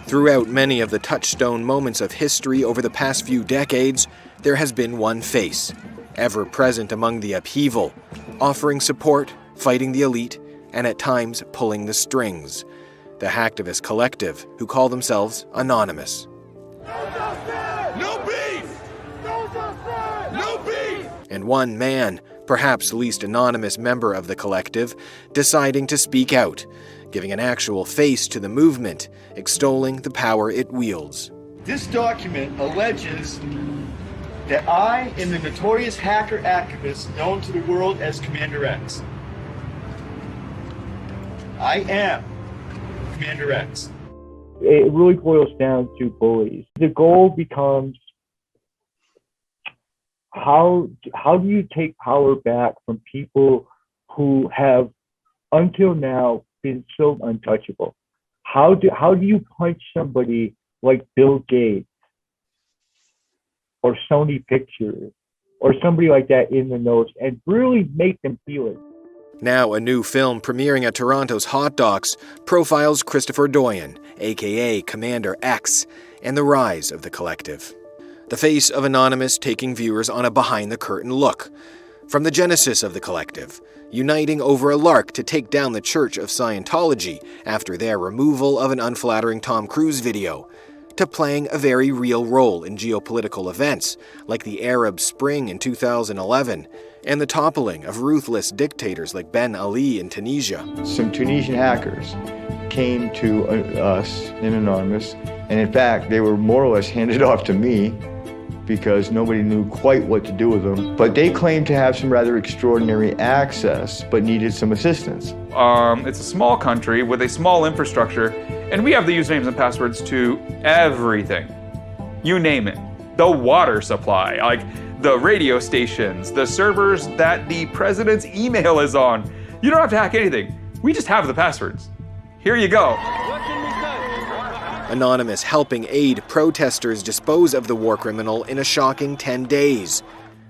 Throughout many of the touchstone moments of history over the past few decades, there has been one face, ever present among the upheaval, offering support, fighting the elite, and at times pulling the strings. The hacktivist collective, who call themselves Anonymous. No beef! No beef! And one man, perhaps the least anonymous member of the collective, deciding to speak out, giving an actual face to the movement, extolling the power it wields. This document alleges that I am the notorious hacker activist known to the world as Commander X. I am Commander X. It really boils down to bullies. The goal becomes how do you take power back from people who have until now been so untouchable? How do you punch somebody like Bill Gates or Sony Pictures or somebody like that in the nose and really make them feel it? Now a new film premiering at Toronto's Hot Docs profiles Christopher Doyen, aka Commander X, and the rise of the collective. The face of Anonymous taking viewers on a behind-the-curtain look. From the genesis of the collective, uniting over a lark to take down the Church of Scientology after their removal of an unflattering Tom Cruise video, to playing a very real role in geopolitical events like the Arab Spring in 2011 and the toppling of ruthless dictators like Ben Ali in Tunisia. Some Tunisian hackers came to us in Anonymous, and in fact, they were more or less handed off to me because nobody knew quite what to do with them. But they claimed to have some rather extraordinary access, but needed some assistance. It's a small country with a small infrastructure, and we have the usernames and passwords to everything. You name it. The water supply, like the radio stations, the servers that the president's email is on. You don't have to hack anything. We just have the passwords. Here you go. Anonymous helping aid protesters dispose of the war criminal in a shocking 10 days.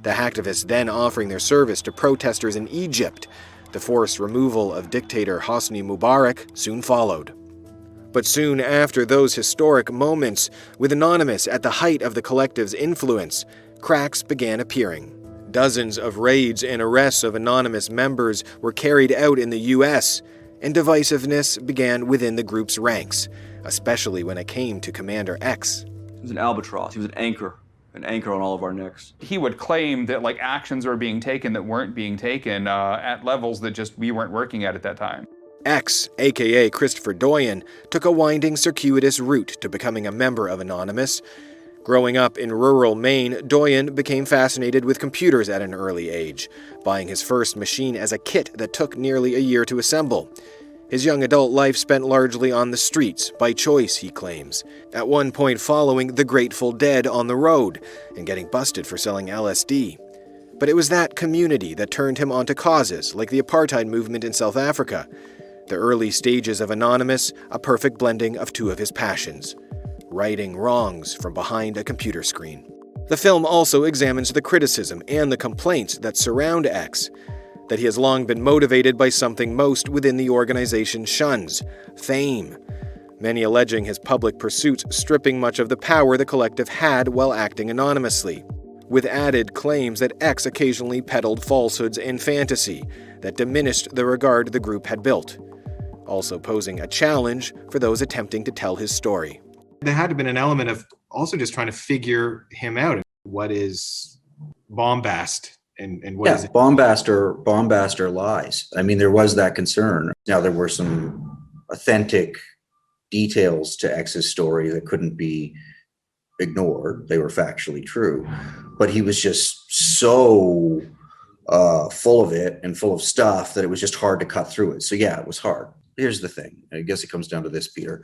The hacktivists then offering their service to protesters in Egypt. The forced removal of dictator Hosni Mubarak soon followed. But soon after those historic moments, with Anonymous at the height of the collective's influence, cracks began appearing. Dozens of raids and arrests of Anonymous members were carried out in the U.S., and divisiveness began within the group's ranks, especially when it came to Commander X. He was an albatross. He was an anchor on all of our necks. He would claim that actions were being taken that weren't being taken at levels that just we weren't working at that time. X, aka Christopher Doyen, took a winding, circuitous route to becoming a member of Anonymous. Growing up in rural Maine, Doyen became fascinated with computers at an early age, buying his first machine as a kit that took nearly a year to assemble. His young adult life spent largely on the streets, by choice, he claims, at one point following the Grateful Dead on the road and getting busted for selling LSD. But it was that community that turned him onto causes like the apartheid movement in South Africa. The early stages of Anonymous, a perfect blending of two of his passions: righting wrongs from behind a computer screen. The film also examines the criticism and the complaints that surround X, that he has long been motivated by something most within the organization shuns: fame. Many alleging his public pursuits stripping much of the power the collective had while acting anonymously, with added claims that X occasionally peddled falsehoods and fantasy that diminished the regard the group had built, also posing a challenge for those attempting to tell his story. There had to have been an element of also just trying to figure him out. What is bombast and what is it? Bombast or lies. I mean, there was that concern. Now, there were some authentic details to X's story that couldn't be ignored. They were factually true. But he was just so full of it and full of stuff that it was just hard to cut through it. So yeah, it was hard. Here's the thing. I guess it comes down to this, Peter.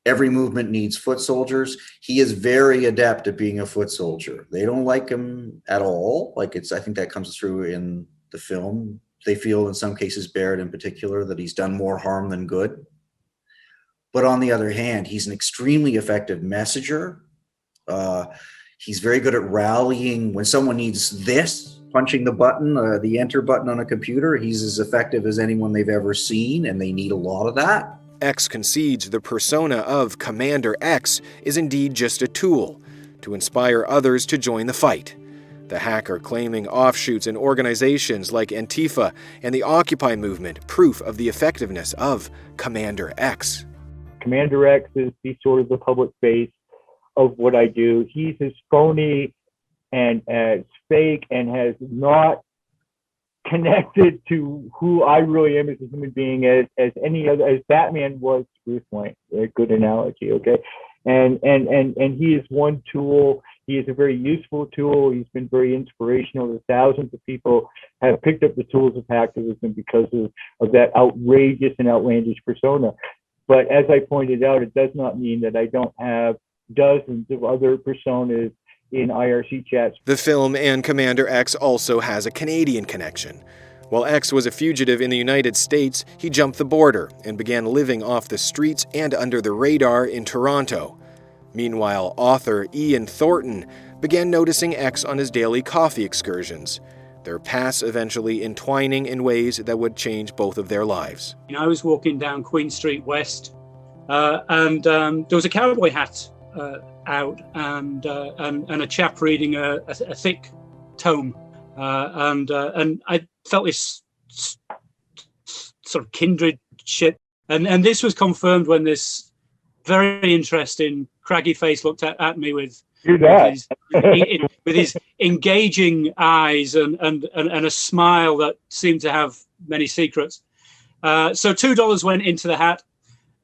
Every movement needs foot soldiers. He is very adept at being a foot soldier. They don't like him at all. I think that comes through in the film. They feel in some cases, Barrett in particular, that he's done more harm than good. But on the other hand, he's an extremely effective messenger. He's very good at rallying when someone needs this, punching the button, the enter button on a computer. He's as effective as anyone they've ever seen, and they need a lot of that. X concedes the persona of Commander X is indeed just a tool to inspire others to join the fight. The hacker claiming offshoots in organizations like Antifa and the Occupy movement, proof of the effectiveness of Commander X. Commander X is the sort of the public face of what I do. He's as phony and as fake and has not connected to who I really am as a human being as any other, as Batman was to Bruce Wayne. A good analogy, okay? And he is one tool. He is a very useful tool. He's been very inspirational. Thousands of people have picked up the tools of hacktivism because of that outrageous and outlandish persona. But as I pointed out, it does not mean that I don't have dozens of other personas in IRC chats. The film and Commander X also has a Canadian connection. While X was a fugitive in the United States, he jumped the border and began living off the streets and under the radar in Toronto. Meanwhile, author Ian Thornton began noticing X on his daily coffee excursions, their paths eventually entwining in ways that would change both of their lives. I was walking down Queen Street West, and there was a cowboy hat out, and a chap reading a thick tome, and I felt this sort of kindred shit, and this was confirmed when this very interesting craggy face looked at me with his engaging eyes and a smile that seemed to have many secrets. So $2 went into the hat,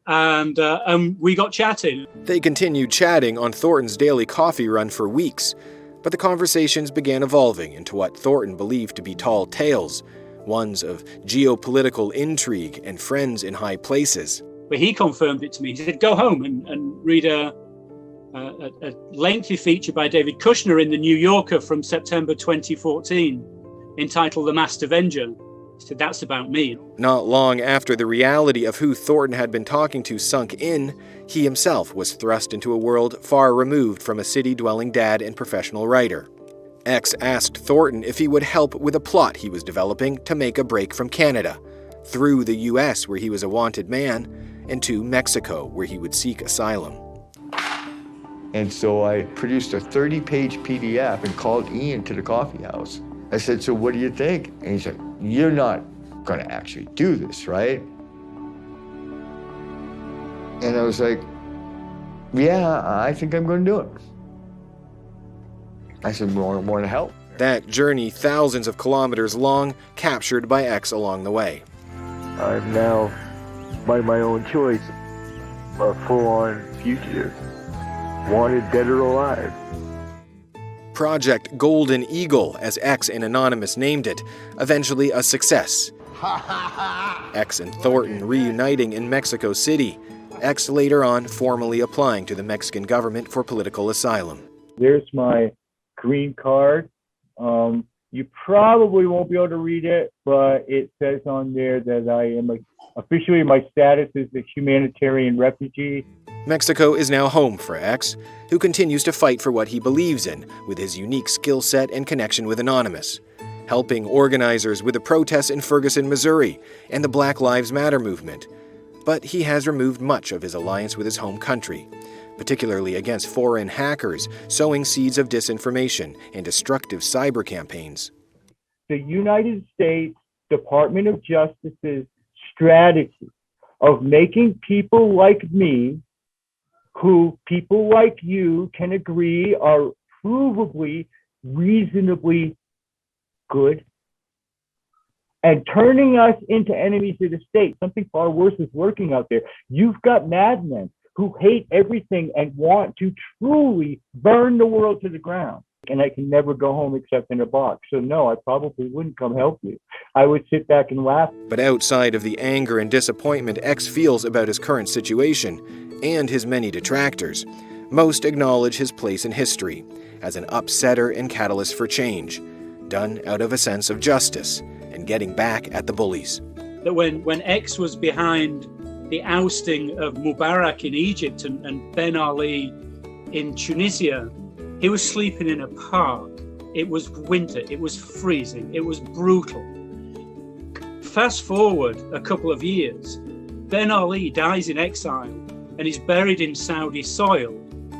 and we got chatting. They continued chatting on Thornton's daily coffee run for weeks, but the conversations began evolving into what Thornton believed to be tall tales, ones of geopolitical intrigue and friends in high places. But he confirmed it to me. He said, go home and read a lengthy feature by David Kushner in The New Yorker from September 2014, entitled The Masked Avenger. He said, that's about me. Not long after the reality of who Thornton had been talking to sunk in, he himself was thrust into a world far removed from a city-dwelling dad and professional writer. X asked Thornton if he would help with a plot he was developing to make a break from Canada, through the US, where he was a wanted man, and to Mexico, where he would seek asylum. And so I produced a 30-page PDF and called Ian to the coffee house. I said, so what do you think? And he said, you're not going to actually do this, right? And I was like, yeah, I think I'm going to do it. I said, more to help. That journey, thousands of kilometers long, captured by X along the way. I'm now, by my own choice, a full-on fugitive, wanted dead or alive. Project Golden Eagle, as X and Anonymous named it, eventually a success. X and Thornton reuniting in Mexico City, X later on formally applying to the Mexican government for political asylum. There's my green card. You probably won't be able to read it, but it says on there that I am officially, my status is a humanitarian refugee. Mexico is now home for X, who continues to fight for what he believes in with his unique skill set and connection with Anonymous, helping organizers with the protests in Ferguson, Missouri, and the Black Lives Matter movement. But he has removed much of his alliance with his home country, particularly against foreign hackers sowing seeds of disinformation and destructive cyber campaigns. The United States Department of Justice's strategy of making people like me, who people like you can agree are provably, reasonably good, and turning us into enemies of the state. Something far worse is lurking out there. You've got madmen who hate everything and want to truly burn the world to the ground. And I can never go home except in a box. So no, I probably wouldn't come help you. I would sit back and laugh. But outside of the anger and disappointment X feels about his current situation and his many detractors, most acknowledge his place in history as an upsetter and catalyst for change, done out of a sense of justice and getting back at the bullies. That when X was behind the ousting of Mubarak in Egypt and Ben Ali in Tunisia, he was sleeping in a park. It was winter, it was freezing, it was brutal. Fast forward a couple of years, Ben Ali dies in exile and is buried in Saudi soil.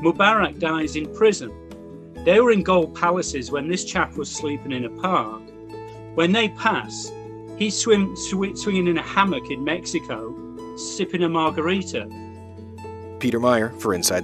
Mubarak dies in prison. They were in gold palaces when this chap was sleeping in a park. When they pass, he's swinging in a hammock in Mexico, sipping a margarita. Peter Meyer for Inside